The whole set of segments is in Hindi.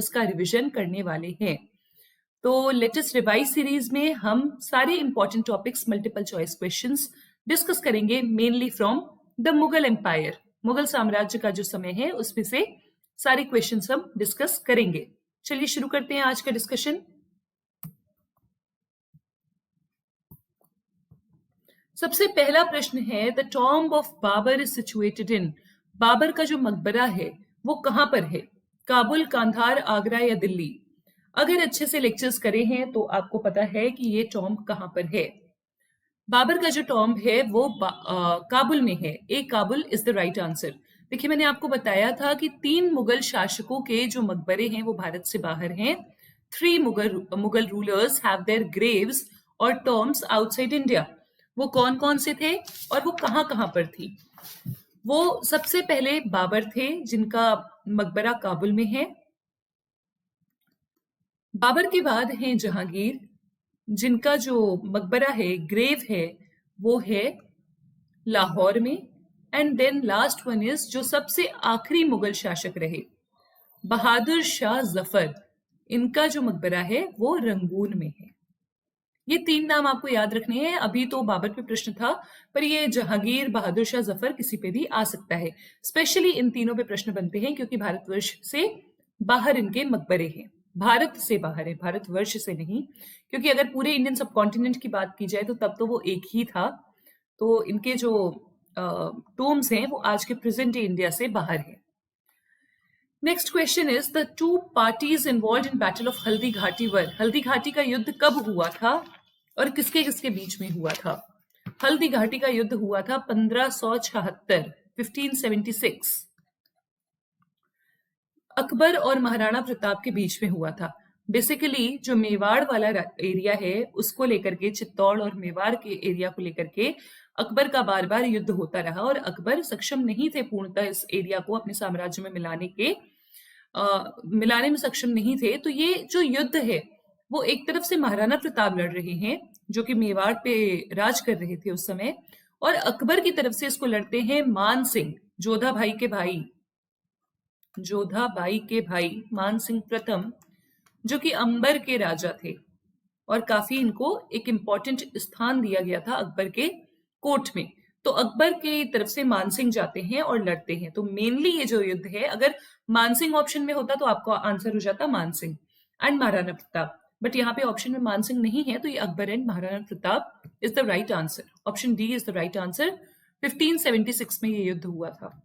उसका रिवीजन करने वाले हैं। तो लेटेस्ट रिवाइज सीरीज में हम सारे important topics multiple choice questions discuss करेंगे, mainly from the Mughal empire, Mughal साम्राज्य का जो समय है उसमें से सारे क्वेश्चंस हम डिस्कस करेंगे। चलिए शुरू करते हैं आज का डिस्कशन। सबसे पहला प्रश्न है, the tomb of Babur is situated in, Babur का जो मकबरा है वो कहां पर है? काबुल, कांधार, आगरा या दिल्ली? अगर अच्छे से लेक्चर्स करे हैं तो आपको पता है कि ये टॉम्ब कहां पर है। बाबर का जो टॉम्ब है वो काबुल में है। A Kabul is the right answer. देखिए, मैंने आपको बताया था कि 3 मुगल शासकों के जो मकबरे हैं वो भारत से बाहर हैं। 3 Mughal rulers have their Graves और टॉम्ब्स आउटसाइड इंडिया। वो कौन कौन से थे और वो कहां कहां पर थी? वो सबसे पहले बाबर थे, जिनका मकबरा काबुल में है। बाबर के बाद हैं जहांगीर, जिनका जो मकबरा है, ग्रेव है, वो है लाहौर में। And then last one is, जो सबसे आखिरी मुगल शासक रहे, बहादुर शाह जफर, इनका जो मकबरा है वो रंगून में है। ये 3 नाम आपको याद रखने हैं। अभी तो बाबर पे प्रश्न था, पर ये जहांगीर, बहादुर शाह जफर किसी पे भी आ सकता है। स्पेशली इन तीनों पे प्रश्न बनते हैं क्योंकि भारतवर्ष से बाहर इनके मकबरे हैं। भारत से बाहर है, भारतवर्ष से नहीं, क्योंकि अगर पूरे इंडियन सब कॉन्टिनेंट की बात की जाए तो तब तो वो एक ही था। तो इनके जो टोम्स हैं वो आज के प्रेजेंट डे इंडिया से बाहर है। Next question is, the 2 parties involve in battle of Haldi Ghati वर, हल्दी घाटी का युद्ध कब हुआ था और किसके किसके बीच में हुआ था? हल्दी घाटी का युद्ध हुआ था 1576, 1576। अकबर और महाराणा प्रताप के बीच में हुआ था। बेसिकली जो मेवाड़ वाला एरिया है उसको लेकर के, चित्तौड़ और मेवाड़ के एरिया को लेकर के अकबर का बार बार युद्ध होता रहा और अकबर सक्षम नहीं थे पूर्णतः इस एरिया को अपने साम्राज्य में मिलाने में सक्षम नहीं थे। तो ये जो युद्ध है वो एक तरफ से महाराणा प्रताप लड़ रहे हैं जो कि मेवाड़ पे राज कर रहे थे उस समय, और अकबर की तरफ से इसको लड़ते हैं मान सिंह, जोधा बाई के भाई मान सिंह प्रथम, जो कि अंबर के राजा थे और काफी इनको एक इंपॉर्टेंट स्थान दिया गया था अकबर के कोर्ट में। तो अकबर की तरफ से मानसिंह जाते हैं और लड़ते हैं। तो मेनली ये जो युद्ध है, अगर मानसिंह ऑप्शन में होता तो आपका आंसर हो जाता मानसिंह एंड महाराणा प्रताप, बट यहाँ पे ऑप्शन में मानसिंह नहीं है, तो ये Akbar and Maharana Pratap is the right answer. Option D is the right answer. 1576 में ये युद्ध हुआ था।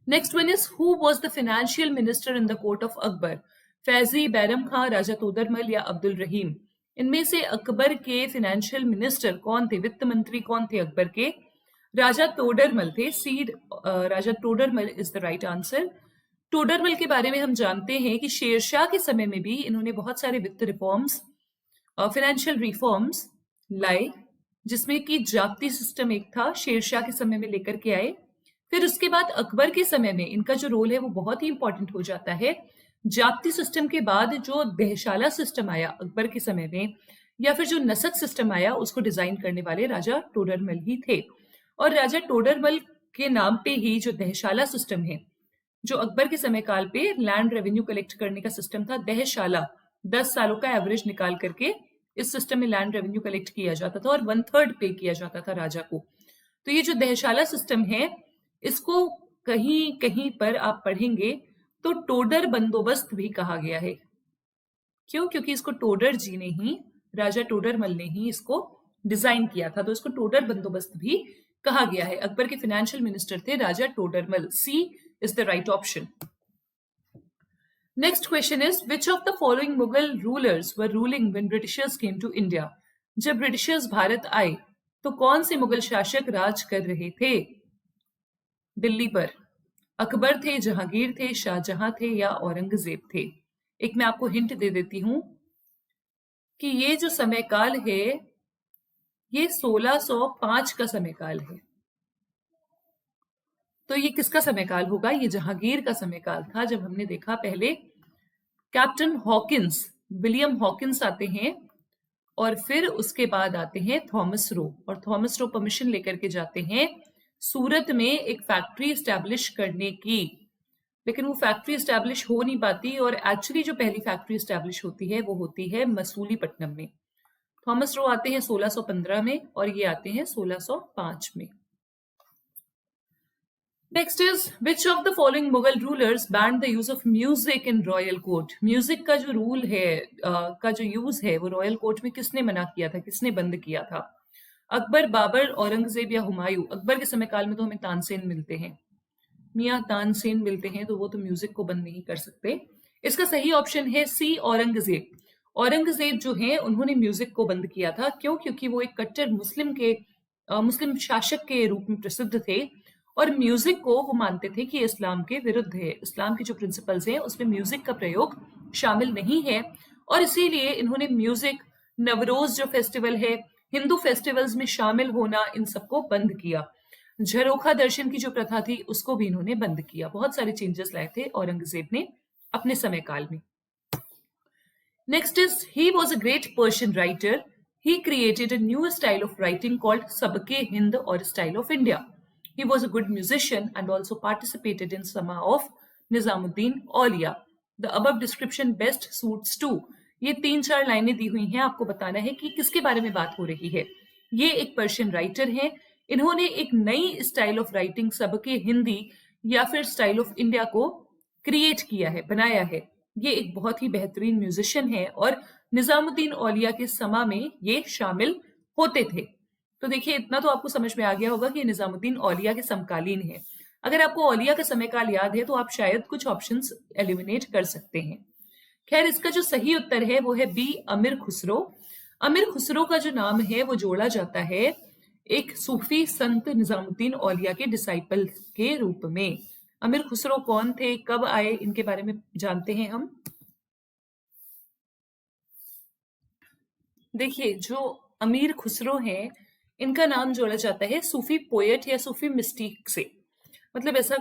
Next one is, who was the financial minister in the court of Akbar? Faizi, Bairam Khan, Raja Todarmal या अब्दुल रहीम? इनमें से अकबर के फाइनेंशियल मिनिस्टर कौन थे, वित्त मंत्री कौन थे अकबर के? राजा तोडरमल थे। सी, राजा Todarmal is the right answer. Todarmal के बारे में हम जानते हैं कि शेरशाह के समय में भी इन्होंने बहुत सारे वित्त रिफॉर्म्स, फाइनेंशियल रिफॉर्म्स लाए, जिसमें कि जाप्ती सिस्टम एक था, शेरशाह के समय में लेकर के आए। फिर उसके बाद अकबर के समय में इनका जो रोल है वो बहुत ही इंपॉर्टेंट हो जाता है। जाप्ती सिस्टम के बाद जो दहशाला सिस्टम आया अकबर के समय में, या फिर जो नसक सिस्टम आया, उसको डिजाइन करने वाले राजा टोडरमल ही थे। और राजा टोडरमल के नाम पे ही जो दहशाला सिस्टम है, जो अकबर के समय काल पे लैंड रेवेन्यू कलेक्ट करने का सिस्टम था, दहशाला, 10 सालों का एवरेज निकाल करके इस सिस्टम में लैंड रेवेन्यू कलेक्ट किया जाता था और 1/3 पे किया जाता था राजा को। तो ये जो दहशाला सिस्टम है, इसको कहीं कहीं पर आप पढ़ेंगे तो टोडर बंदोबस्त भी कहा गया है। क्यों? क्योंकि इसको टोडर जी ने ही, राजा टोडरमल ने ही इसको डिजाइन किया था, तो इसको टोडर बंदोबस्त भी कहा गया है। अकबर के फाइनेंशियल मिनिस्टर थे Raja Todarmal. C is the right option. Next question is, which of the following Mughal rulers were ruling when Britishers came to India? जब ब्रिटिशर्स भारत आए तो कौन से मुगल शासक राज कर रहे थे दिल्ली पर? अकबर थे, जहांगीर थे, शाहजहां थे या औरंगजेब थे? एक मैं आपको हिंट दे देती हूं कि ये जो समय काल है ये 1605 का समय काल है। तो ये किसका समय काल होगा? ये जहांगीर का समय काल था, जब हमने देखा पहले कैप्टन हॉकिंस, विलियम हॉकिंस आते हैं और फिर उसके बाद आते हैं थॉमस रो, और थॉमस रो परमिशन लेकर के जाते हैं सूरत में एक फैक्ट्री स्टैब्लिश करने की। लेकिन वो फैक्ट्री एस्टैब्लिश हो नहीं पाती, और एक्चुअली जो पहली फैक्ट्री एस्टैब्लिश होती है वो होती है मसूलीपट्टनम में। थॉमस रो आते हैं 1615 में और ये आते हैं 1605 में। Next is which of the following Mughal rulers band the use of music in royal court. Music का जो रूल है, का जो यूज है वो रॉयल कोर्ट में किसने मना किया था, किसने बंद किया था? अकबर, बाबर, औरंगजेब या हुमायूं? अकबर के समय काल में तो हमें तानसेन मिलते हैं, मियां तानसेन मिलते हैं, तो वो तो म्यूजिक को बंद नहीं कर सकते। इसका सही ऑप्शन है सी, औरंगजेब। औरंगजेब जो हैं उन्होंने म्यूजिक को बंद किया था। क्यों? क्योंकि वो एक कट्टर मुस्लिम शासक के रूप में प्रसिद्ध थे, और म्यूजिक को वो मानते थे कि इस्लाम के विरुद्ध है। इस्लाम के जो प्रिंसिपल्स हैं उसमें म्यूजिक का प्रयोग शामिल नहीं है, और इसीलिए इन्होंने म्यूजिक, नवरोज जो फेस्टिवल है, हिंदू फेस्टिवल्स में शामिल होना, इन सबको बंद किया। झरोखा दर्शन की जो प्रथा थी उसको भी इन्होंने बंद किया। बहुत सारे चेंजेस लाए थे औरंगजेब ने अपने समय काल में। Next is he was a great Persian writer. He created a new style of writing called Sabke Hind or Style of India. He was a good musician and also participated in Sama of Nizamuddin Aulia. The above description best suits to. ये 3-4 लाइनें दी हुई हैं, आपको बताना है कि किसके बारे में बात हो रही है। ये एक पर्शियन राइटर हैं, इन्होंने एक नई स्टाइल ऑफ राइटिंग सबके हिंदी या फिर स्टाइल ऑफ इंडिया को क्रिएट किया है, बनाया है। ये एक बहुत ही बेहतरीन म्यूजिशियन है और निजामुद्दीन औलिया के समा में ये शामिल होते थे। तो देखिए, इतना तो आपको समझ में आ गया होगा कि निजामुद्दीन औलिया के समकालीन है। अगर आपको औलिया का समय काल याद है तो आप शायद कुछ ऑप्शंस एलिमिनेट कर सकते हैं। खैर, इसका जो सही उत्तर है वो है बी, अमीर खुसरो। अमीर खुसरो का जो नाम है वो जोड़ा जाता है एक सूफी संत निजामुद्दीन औलिया के डिसाइपल के रूप में। अमीर खुसरो कौन थे, कब आए, इनके बारे में जानते हैं हम। देखिए, जो अमीर खुसरो हैं, इनका नाम जोड़ा जाता है सूफी पोएट या सूफी मिस्टिक से। मतलब ऐसा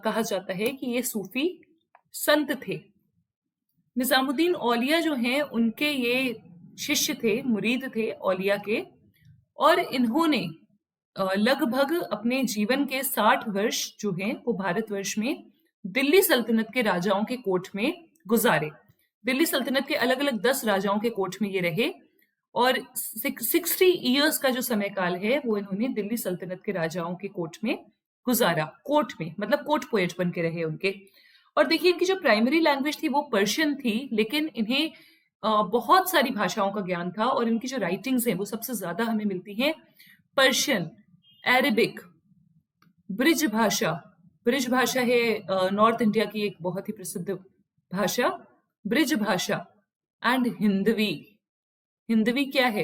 कहा जाता है कि ये सूफी संत थे। निजामुद्दीन औलिया जो हैं उनके ये शिष्य थे, मुरीद थे औलिया के, और इन्होंने लगभग अपने जीवन के 60 वर्ष जो हैं वो भारतवर्ष में दिल्ली सल्तनत के राजाओं के कोर्ट में गुजारे। दिल्ली सल्तनत के अलग अलग 10 राजाओं के कोर्ट में ये रहे, और 60 इयर्स का जो समय काल है वो इन्होंने दिल्ली सल्तनत के राजाओं के कोर्ट में गुजारा। कोर्ट में मतलब कोर्ट पोएट बन के रहे उनके। और देखिए, इनकी जो प्राइमरी लैंग्वेज थी वो पर्शियन थी, लेकिन इन्हें बहुत सारी भाषाओं का ज्ञान था, और इनकी जो राइटिंग्स हैं वो सबसे ज्यादा हमें मिलती हैं पर्शियन, अरेबिक, ब्रिज भाषा। ब्रिज भाषा है नॉर्थ इंडिया की एक बहुत ही प्रसिद्ध भाषा, ब्रिज भाषा, एंड हिंदवी। हिंदवी क्या है?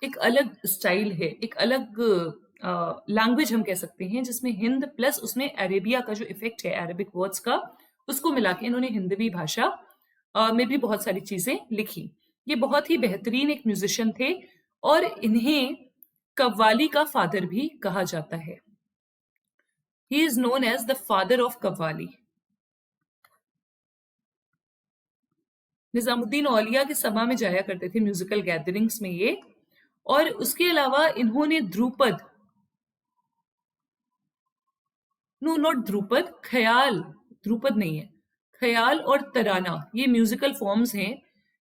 एक अलग स्टाइल है, एक अलग लैंग्वेज हम कह सकते हैं, जिसमें हिंद प्लस उसमें अरेबिया का जो इफेक्ट है अरेबिक वर्ड्स का, उसको मिला के इन्होंने हिंदवी भाषा में भी बहुत सारी चीजें लिखी। ये बहुत ही बेहतरीन एक म्यूजिशियन थे, और इन्हें कव्वाली का फादर भी कहा जाता है। He is known as the father of qawwali. Nizamuddin Auliya के सभा में जाया करते थे म्यूजिकल गैदरिंग्स में ये, और उसके अलावा इन्होंने ध्रुपद, नो नॉट ध्रुपद, ख्याल, ध्रुपद नहीं है, ख्याल और तराना, ये म्यूजिकल फॉर्म्स हैं,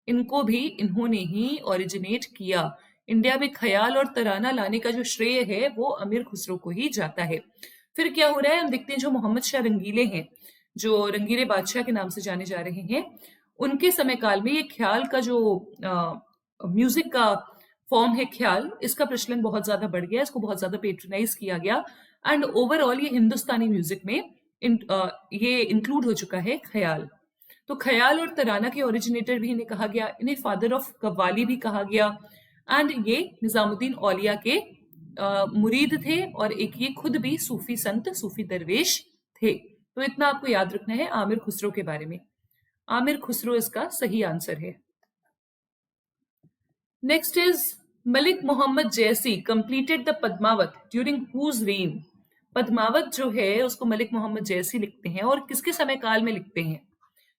इनको भी इन्होंने ही ओरिजिनेट किया। इंडिया में ख्याल और तराना लाने का जो श्रेय है वो अमीर खुसरो को ही जाता है। फिर क्या हो रहा है, हम देखते हैं जो मोहम्मद शाह रंगीले हैं, जो रंगीले बादशाह के नाम से जाने जा रहे हैं, उनके समय काल में ये ख्याल का जो म्यूजिक का फॉर्म है ख्याल, इसका प्रचलन बहुत ज्यादा बढ़ गया, इसको बहुत ज्यादा पेट्रोनाइज किया गया, एंड ओवरऑल ये हिंदुस्तानी म्यूजिक में ये इंक्लूड हो चुका है ख्याल। तो ख्याल और तराना के ओरिजिनेटर भी इन्हें कहा गया, इन्हें फादर ऑफ कव्वाली भी कहा गया, एंड ये निजामुद्दीन औलिया के मुरीद थे, और एक ये खुद भी सूफी संत, सूफी दरवेश थे। तो इतना आपको याद रखना है आमिर खुसरो के बारे में। आमिर खुसरो इसका सही आंसर है। Next is Malik Muhammad Jayasi completed the Padmavat during whose reign. Padmavat जो है उसको मलिक मोहम्मद जैसी लिखते हैं, और किसके समय काल में लिखते हैं?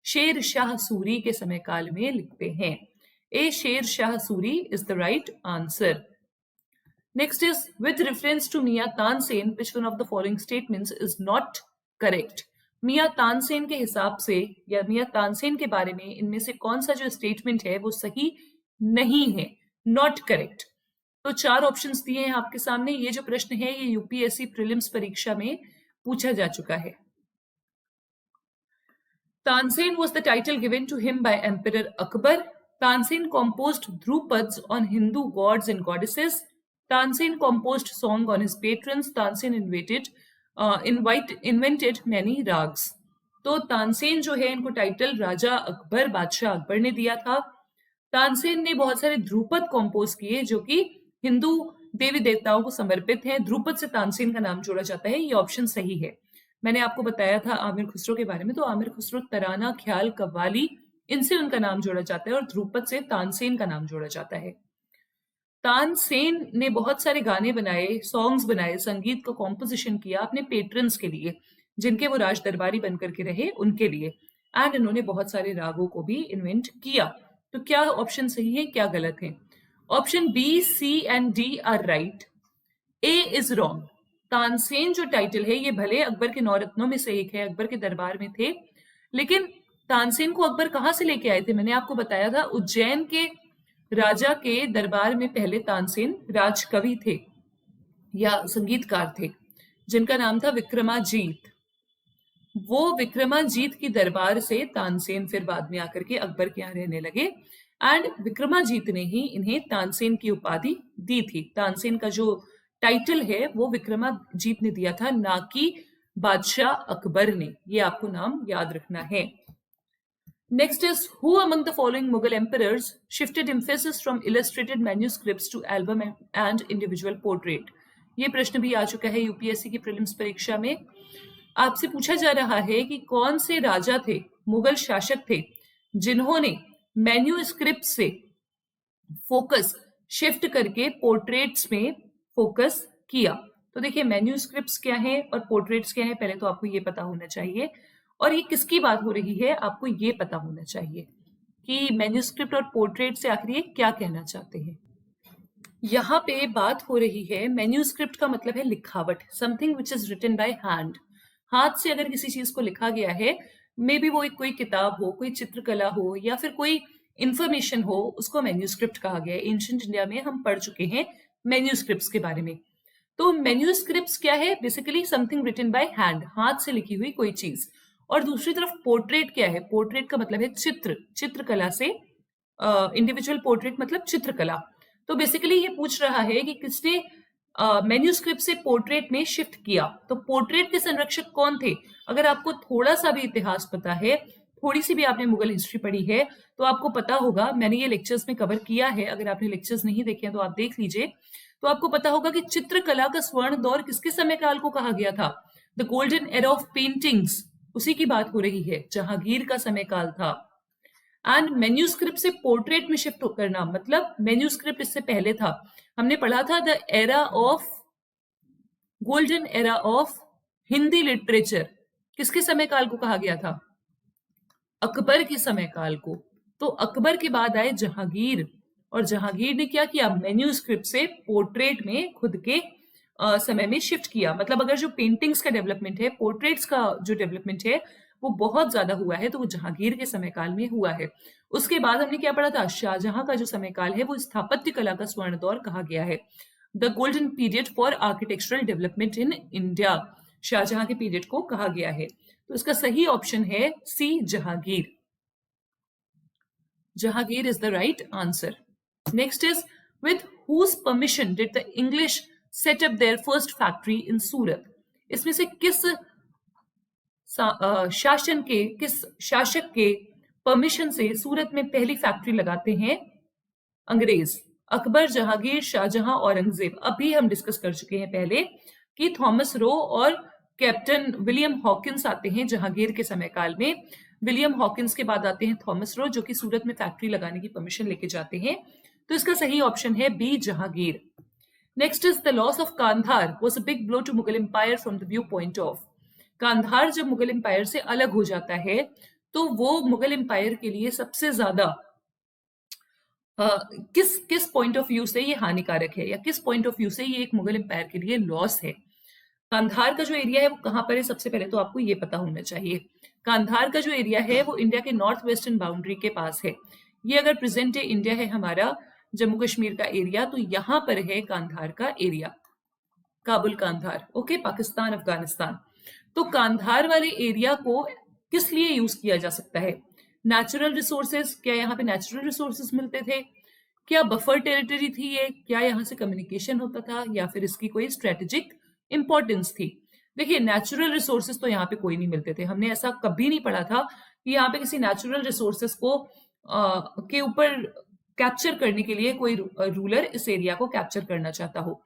शेर शाह सूरी के समय काल में लिखते हैं। ए Sher Shah Suri is the right answer. Next is with reference to Miya Tansen, which one of the following statements is not correct? मियाँ तानसेन के हिसाब से या मियाँ तानसेन के बारे में इनमें से कौन सा जो स्टेटमेंट है वो सही नहीं है, नॉट करेक्ट। तो 4 ऑप्शंस दिए हैं आपके सामने। ये जो प्रश्न है ये यूपीएससी प्रीलिम्स परीक्षा में पूछा जा चुका है। Tansen was the title given to him by Emperor Akbar. Tansen composed Dhrupads on Hindu gods and goddesses. Tansen composed song on his patrons. Tansen invented many rags. तो तानसेन जो है इनको टाइटल राजा अकबर बादशाह अकबर ने दिया था। तानसेन ने बहुत सारे ध्रुपद कंपोज किए जो कि हिंदू देवी देवताओं को समर्पित हैं। ध्रुपद से तानसेन का नाम जोड़ा जाता है। ये ऑप्शन सही है। मैंने आपको बताया था आमिर खुसरो के बारे में, तो आमिर खुसरो तराना, ख्याल, कव्वाली, इनसे उनका नाम जोड़ा जाता है और ध्रुपद से तानसेन का नाम जोड़ा जाता है। तानसेन ने बहुत सारे गाने बनाए, सॉन्ग्स बनाए, संगीत का कॉम्पोजिशन किया अपने पेट्रन्स के लिए, जिनके वो राज दरबारी बनकर के रहे उनके लिए, एंड इन्होंने बहुत सारे रागों को भी इन्वेंट किया। तो क्या ऑप्शन सही है, क्या गलत है? Option B, C and D are right, A is wrong. Tansen जो टाइटल है ये भले अकबर के 9 रत्नों में से एक है, अकबर के दरबार में थे, लेकिन तानसेन को अकबर कहाँ से लेके आए थे? मैंने आपको बताया था उज्जैन के राजा के दरबार में पहले तानसेन राजकवि थे या संगीतकार थे, जिनका नाम था विक्रमाजीत। वो विक्रमाजीत की दरबार से तानसेन फिर बाद में आकर के अकबर के यहाँ रहने लगे, एंड विक्रमाजीत ने ही इन्हें तानसेन की उपाधि दी थी। तानसेन का जो टाइटल है वो विक्रमाजीत ने दिया था, ना कि बादशाह अकबर ने। ये आपको नाम याद रखना है। Next is, who among the following Mughal emperors shifted emphasis from illustrated manuscripts to album and individual portrait? ये प्रश्न भी आ चुका है यूपीएससी की प्रीलिम्स परीक्षा में। आपसे पूछा जा रहा है कि कौन से राजा थे, मुगल शासक थे, जिन्होंने मैन्यूस्क्रिप्ट से फोकस शिफ्ट करके पोर्ट्रेट्स में फोकस किया। तो देखिए मैन्यूस्क्रिप्ट्स क्या है और पोर्ट्रेट्स क्या है, पहले तो आपको ये पता होना चाहिए, और ये किसकी बात हो रही है आपको ये पता होना चाहिए कि मैन्यूस्क्रिप्ट और पोर्ट्रेट से आखिर ये क्या कहना चाहते हैं। यहाँ पे बात हो रही है, मैन्यूस्क्रिप्ट का मतलब है लिखावट, something which is written by hand. हाथ से अगर किसी चीज को लिखा गया है, मे बी वो एक कोई किताब हो, कोई चित्रकला हो, या फिर कोई इंफॉर्मेशन हो, उसको मैन्यूस्क्रिप्ट कहा गया है। एंशिएंट इंडिया में हम पढ़ चुके हैं मैन्यूस्क्रिप्ट्स के बारे में। तो मैन्यूस्क्रिप्ट्स क्या है? Basically something written by hand, हाथ से लिखी हुई कोई चीज। और दूसरी तरफ पोर्ट्रेट क्या है? पोर्ट्रेट का मतलब है चित्र, चित्रकला से इंडिविजुअल पोर्ट्रेट मतलब चित्रकला। तो बेसिकली ये पूछ रहा है कि किसने मैन्यूस्क्रिप्ट से पोर्ट्रेट में शिफ्ट किया। तो पोर्ट्रेट के संरक्षक कौन थे? अगर आपको थोड़ा सा भी इतिहास पता है, थोड़ी सी भी आपने मुगल हिस्ट्री पढ़ी है, तो आपको पता होगा, मैंने ये लेक्चर्स में कवर किया है, अगर आपने लेक्चर्स नहीं देखे हैं तो आप देख लीजिए, तो आपको पता होगा कि चित्रकला का स्वर्ण दौर किसके समय काल को कहा गया था? The golden era of paintings, उसी की बात हो रही है, जहांगीर का समय काल था। एंड मैन्यूस्क्रिप्ट से पोर्ट्रेट में शिफ्ट करना मतलब मैन्यूस्क्रिप्ट इससे पहले था। हमने पढ़ा था the era of, golden era of Hindi literature, किसके समय काल को कहा गया था? अकबर के समय काल को। तो अकबर के बाद आए जहांगीर, और जहांगीर ने क्या किया? मैन्यूस्क्रिप्ट से पोर्ट्रेट में खुद के समय में शिफ्ट किया। मतलब अगर जो पेंटिंग्स का डेवलपमेंट है, पोर्ट्रेट्स का जो डेवलपमेंट है वो बहुत ज्यादा हुआ है, तो वो जहांगीर के समय काल में हुआ है। उसके बाद हमने क्या पढ़ा था? शाहजहां का जो समय काल है वो स्थापत्य कला का स्वर्ण दौर कहा गया है, the golden period for architectural development in India, Shahjahan के पीरियड को कहा गया है। तो इसका सही ऑप्शन है C, Jahangir. Jahangir is the right answer. Next is, with whose permission did the English set up their first factory in सूरत? इसमें से किस शासक के परमिशन से सूरत में पहली फैक्ट्री लगाते हैं अंग्रेज? अकबर, जहांगीर, शाहजहां, औरंगजेब। अभी हम डिस्कस कर चुके हैं पहले कि थॉमस रो और कैप्टन विलियम हॉकिंस आते हैं जहांगीर के समय काल में। विलियम हॉकिंस के बाद आते हैं थॉमस रो, जो कि सूरत में फैक्ट्री लगाने की परमिशन लेके जाते हैं। तो इसका सही ऑप्शन है B, Jahangir. Next is, the loss of Kandahar was a big blow to Mughal empire from the view point of. Kandahar जब मुगल एम्पायर से अलग हो जाता है तो वो मुगल एम्पायर के लिए सबसे ज्यादा किस किस पॉइंट ऑफ व्यू से ये हानिकारक है या किस पॉइंट ऑफ व्यू से ये एक मुगल एम्पायर के लिए लॉस है। कांधार का जो एरिया है वो कहाँ पर है, सबसे पहले तो आपको ये पता होना चाहिए। कांधार का जो एरिया है वो इंडिया के नॉर्थ वेस्टर्न बाउंड्री के पास है। ये अगर प्रेजेंट डे इंडिया है हमारा जम्मू कश्मीर का एरिया, तो यहाँ पर है कांधार का एरिया, काबुल कांधार, ओके, पाकिस्तान अफगानिस्तान। तो कांधार वाले एरिया को किस लिए यूज किया जा सकता है? नेचुरल रिसोर्सेज, क्या यहाँ पे नेचुरल रिसोर्सेज मिलते थे? क्या बफर टेरिटरी थी ये? क्या यहाँ से कम्युनिकेशन होता था या फिर इसकी कोई स्ट्रेटेजिक इंपॉर्टेंस थी? देखिए, नेचुरल रिसोर्सेज तो यहाँ पे कोई नहीं मिलते थे। हमने ऐसा कभी नहीं पढ़ा था कि यहाँ पे किसी नेचुरल रिसोर्सेज को के ऊपर कैप्चर करने के लिए कोई रूलर इस एरिया को कैप्चर करना चाहता हो।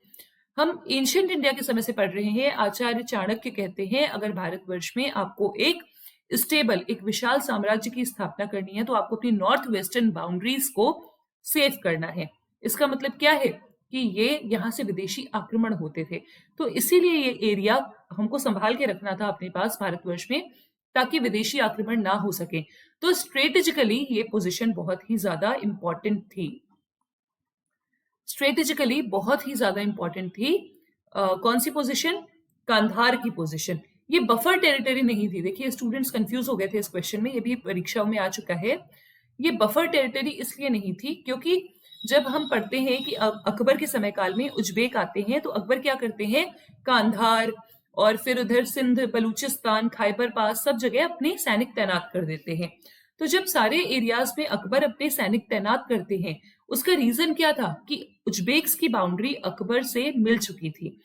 हम एंशियंट इंडिया के समय से पढ़ रहे हैं। आचार्य चाणक्य कहते हैं अगर भारतवर्ष में आपको एक स्टेबल, एक विशाल साम्राज्य की स्थापना करनी है तो आपको अपनी नॉर्थ वेस्टर्न बाउंड्रीज को सेव करना है। इसका मतलब क्या है कि ये यहाँ से विदेशी आक्रमण होते थे, तो इसीलिए ये एरिया हमको संभाल के रखना था अपने पास भारतवर्ष में, ताकि विदेशी आक्रमण ना हो सके। तो स्ट्रेटेजिकली ये पोजीशन बहुत ही ज्यादा इंपॉर्टेंट थी। स्ट्रेटेजिकली बहुत ही ज्यादा इंपॉर्टेंट थी। कौन सी पोजीशन? कांधार की पोजीशन। ये बफर टेरिटरी नहीं थी। देखिए, स्टूडेंट्स कंफ्यूज हो गए थे इस क्वेश्चन में, ये भी परीक्षाओं में आ चुका है। ये बफर टेरिटरी इसलिए नहीं थी क्योंकि जब हम पढ़ते हैं कि अकबर के समय काल में उज्बेक आते हैं, तो अकबर क्या करते हैं, कांधार और फिर उधर सिंध, बलूचिस्तान, खैबर पास सब जगह अपने सैनिक तैनात कर देते हैं। तो जब सारे एरियाज में अकबर अपने सैनिक तैनात करते हैं, उसका रीजन क्या था कि उज्बेक्स की बाउंड्री अकबर से मिल चुकी थी।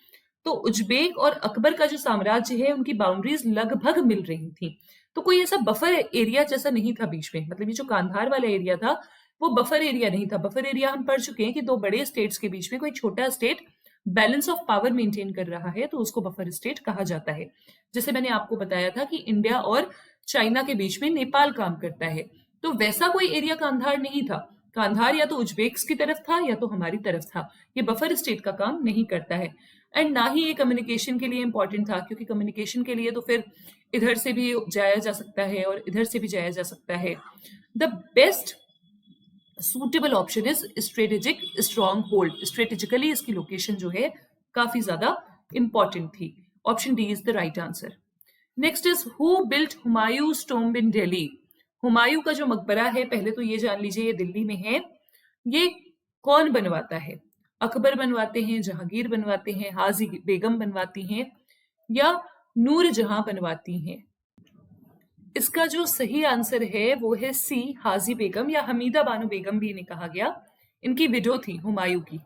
तो उज्बेक और अकबर का जो साम्राज्य है उनकी बाउंड्रीज लगभग मिल रही थी। तो कोई ऐसा बफर एरिया जैसा नहीं था बीच में। मतलब ये जो कांधार वाला एरिया था वो बफर एरिया नहीं था। बफर एरिया हम पढ़ चुके हैं कि दो बड़े स्टेट्स के बीच में कोई छोटा state balance of power maintain कर रहा है तो उसको बफर स्टेट कहा जाता है। जैसे मैंने आपको बताया था कि इंडिया और चाइना के बीच में नेपाल काम करता है, तो वैसा कोई एरिया कांधार नहीं था। कांधार या तो उज्बेक्स की तरफ था या तो हमारी तरफ था। ये बफर स्टेट का काम नहीं करता है। एंड ना ही ये कम्युनिकेशन के लिए इंपॉर्टेंट था, क्योंकि कम्युनिकेशन के लिए तो फिर इधर से भी जाया जा सकता है और इधर से भी जाया जा सकता है। The best suitable option is strategic strong hold. Strategically इसकी लोकेशन जो है काफी ज्यादा इंपॉर्टेंट थी। Option D is the right answer. Next is who built Humayun's tomb in Delhi. Humayun का जो मकबरा है, पहले तो ये जान लीजिए ये दिल्ली में है। ये कौन बनवाता है? अकबर बनवाते हैं, जहांगीर बनवाते हैं, हाजी बेगम बनवाती हैं या नूर जहां बनवाती हैं? इसका जो सही आंसर है वो है सी, हाजी बेगम या हमीदा बानो बेगम भी इन्हें कहा गया। इनकी विडो थी हुमायूं की,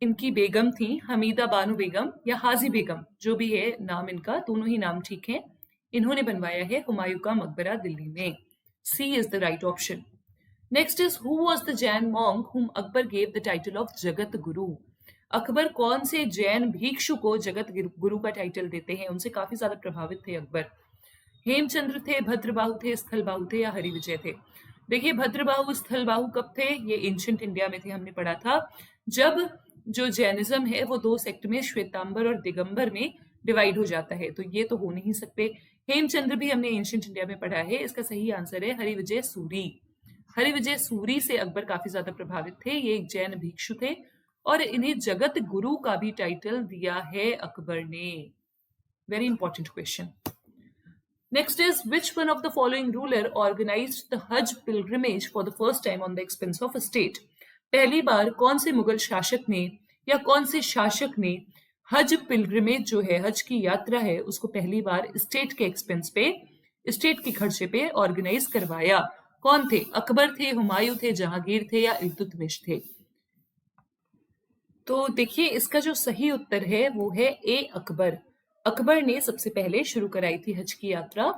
इनकी बेगम थी हमीदा बानो बेगम या हाजी बेगम, जो भी है नाम इनका, दोनों ही नाम ठीक है। इन्होंने बनवाया है हुमायूं का मकबरा दिल्ली में। C is the right option. Next is who was the Jain monk whom Akbar gave the title of Jagat Guru. Akbar कौन से जैन भिक्षु को जगत गुरु का टाइटल देते हैं? उनसे काफी ज्यादा प्रभावित थे अकबर। हेमचंद्र थे, भद्रबाहु थे, स्थलबाहु थे या हरिविजय थे? देखिए, भद्रबाहु स्थलबाहु कब थे? ये एंशिएंट इंडिया में थे, हमने पढ़ा था, जब जो जैनिज्म है वो दो सेक्ट में, श्वेतांबर और दिगंबर में डिवाइड हो जाता है। तो ये तो हो नहीं सकते। हेमचंद्र भी हमने एंशिएंट इंडिया में पढ़ा है। इसका सही आंसर है हरिविजय सूरी। हरिविजय सूरी से अकबर काफी ज्यादा प्रभावित थे। ये एक जैन भिक्षु थे और इन्हें जगत गुरु का भी टाइटल दिया है अकबर ने। Very important question. Next is which one of the following ruler organised the Hajj pilgrimage for the first time on the expense of state. पहली बार कौन से मुगल शासक ने या कौन से शासक ने हज पिलग्रिमेज जो है, हज की यात्रा है, उसको पहली बार स्टेट के एक्सपेंस पे, स्टेट के खर्चे पे ऑर्गेनाइज करवाया? कौन थे? अकबर थे, हुमायूं थे, जहांगीर थे या इल्तुतमिश थे? तो देखिए, इसका जो सही उत्तर है वो है ए, अकबर। अकबर ने सबसे पहले शुरू कराई थी हज की यात्रा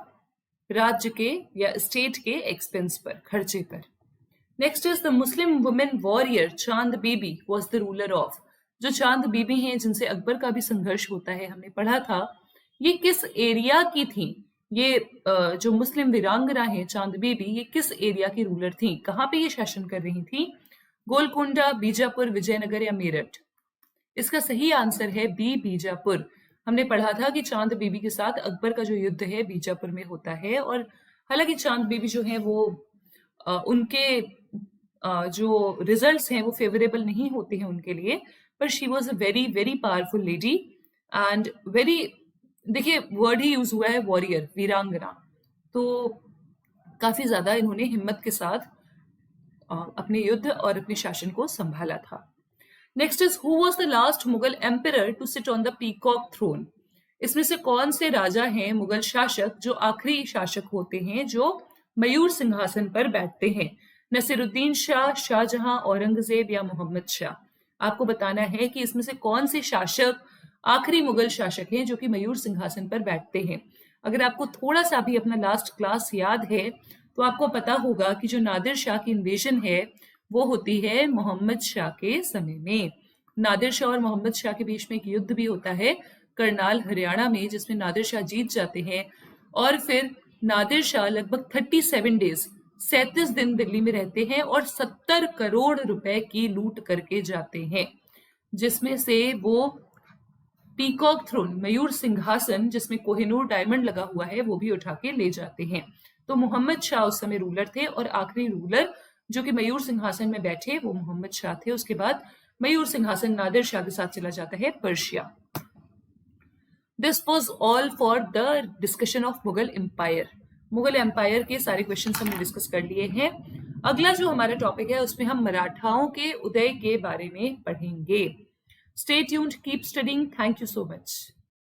राज्य के या स्टेट के एक्सपेंस पर, खर्चे पर। Next is the Muslim women warrior चांद बीबी वॉज द रूलर ऑफ। जो चांद बीबी हैं जिनसे अकबर का भी संघर्ष होता है, हमने पढ़ा था, ये किस एरिया की थी? ये जो मुस्लिम वीरांगना है चांद बीबी, ये किस एरिया की रूलर थी? कहाँ पे ये शासन कर रही थी? गोलकुंडा, बीजापुर, विजयनगर या मेरठ? इसका सही आंसर है बी, बीजापुर। हमने पढ़ा था कि चांद बीबी के साथ अकबर का जो युद्ध है बीजापुर में होता है। और हालांकि चांद बीबी जो है वो उनके जो रिजल्ट्स हैं वो फेवरेबल नहीं होते हैं उनके लिए, पर she was a very very powerful lady and very, देखिए वर्ड ही यूज हुआ है वॉरियर, वीरांगना, तो काफी ज्यादा इन्होंने हिम्मत के साथ अपने युद्ध और अपने शासन को संभाला था। Next is who was the last Mughal emperor to sit on the peacock throne. इसमें से कौन से राजा हैं मुगल शासक जो आखिरी शासक होते हैं जो मयूर सिंहासन पर बैठते हैं? नसीरुद्दीन शाह, शाहजहां, औरंगजेब या मोहम्मद शाह? आपको बताना है कि इसमें से कौन से शासक आखिरी मुगल शासक हैं जो कि मयूर सिंहासन पर बैठते हैं। अगर आपको थोड़ा सा भी अपना लास्ट क्लास याद है तो आपको पता होगा कि जो नादिर शाह की इन्वेजन है वो होती है मोहम्मद शाह के समय में। नादिर शाह और मोहम्मद शाह के बीच में एक युद्ध भी होता है करनाल हरियाणा में, जिसमें नादिर शाह जीत जाते हैं और फिर नादिर शाह लगभग 37 डेज 37 दिन दिल्ली में रहते हैं और 70 करोड़ रुपए की लूट करके जाते हैं, जिसमें से वो पीकॉक थ्रोन, मयूर सिंहासन जिसमें कोहिनूर डायमंड लगा हुआ है, वो भी उठा के ले जाते हैं। तो मोहम्मद शाह उस समय रूलर थे और आखिरी रूलर जो कि मयूर सिंहासन में बैठे वो मोहम्मद शाह थे। उसके बाद मयूर सिंहासन नादिर शाह के साथ चला जाता है Persia. This was all for the discussion of Mughal empire. Mughal empire के सारे क्वेश्चन हमने डिस्कस कर लिए हैं। अगला जो हमारा टॉपिक है उसमें हम मराठाओं के उदय के बारे में पढ़ेंगे। Stay tuned, keep studying. Thank you so much.